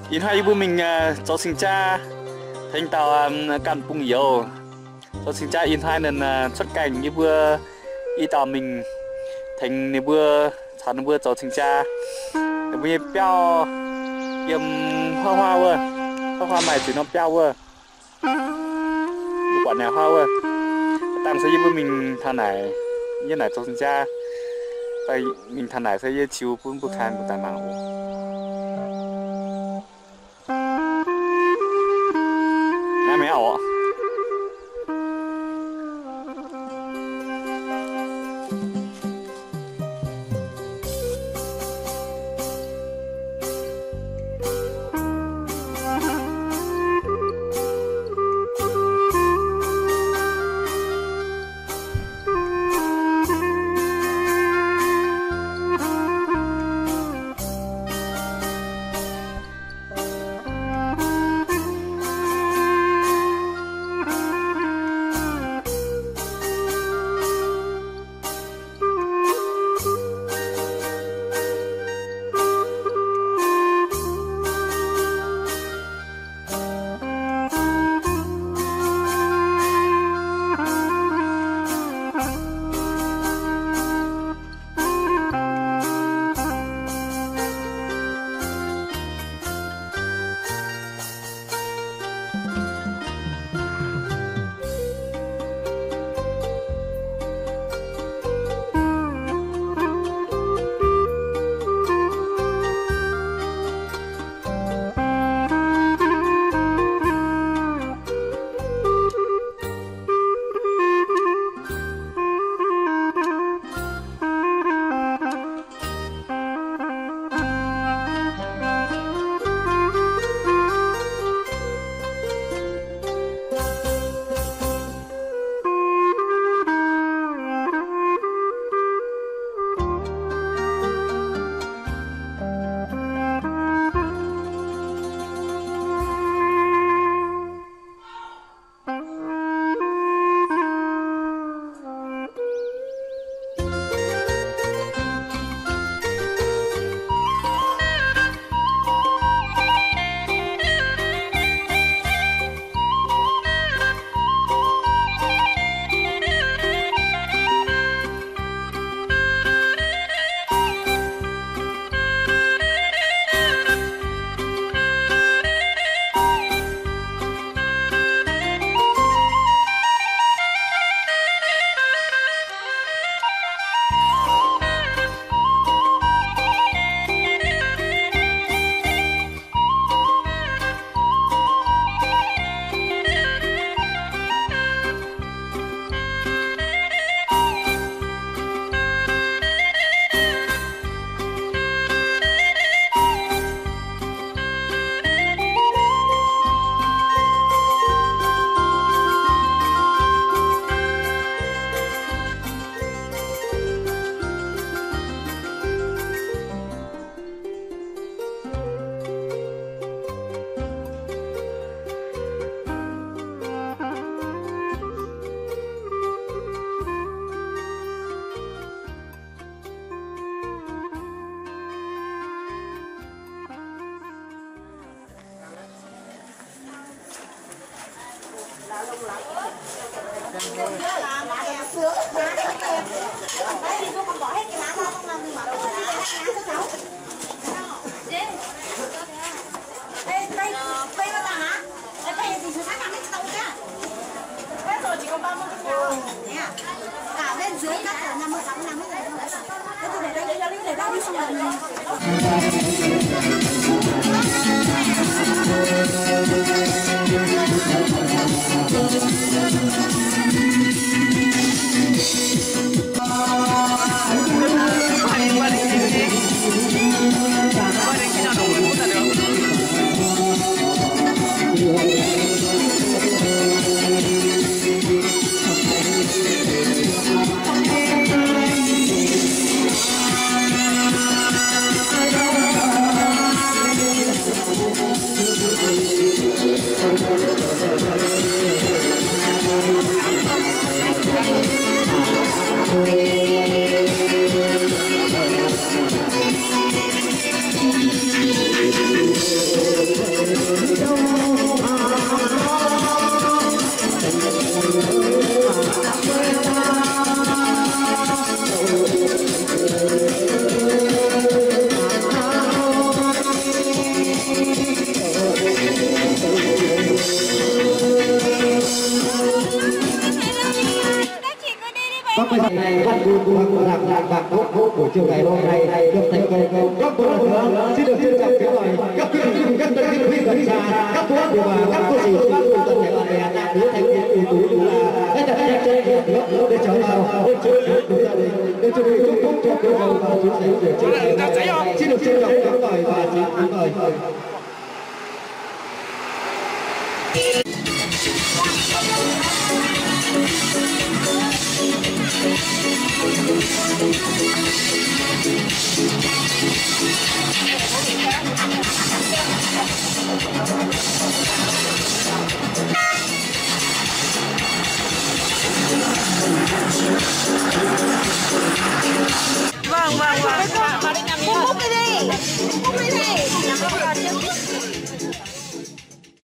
in hai bữa mình cho sinh cha thành tàu cạn bung yếu cho sinh cha in hai nên xuất cảnh như bữa y tàu mình thành như bữa sáng bữa cho sinh cha bây giờ béo yếm hoa hoa vơ hoa mày chỉ nó béo vơ quả này hoa vơ tăng sẽ bữa mình thằng này như này cho sinh cha tại mình thằng này sẽ chiếu bún bún than của tài mạng nãy mấy ổ dưới cắt ở 56 năm ấy. Thế tôi để đây đi xong rồi. các bây giờ này bắt vui của làm bạc tốt của chiều ngày hôm nay được thành công các một lần nữa xin được trân trọng kính mời các quý vị các tân binh quý gần xa các cô bác và các cô dì các cô toàn thể bạn bè nam nữ thanh niên ưu tú chúng ta hãy đặt nhạc chơi nhạc nước để trở vào để chúc mừng gia đình để chuẩn bị chúc phúc cho cô dâu và chú rể của chiều ngày hôm nay xin được trân trọng kính mời và xin kính mời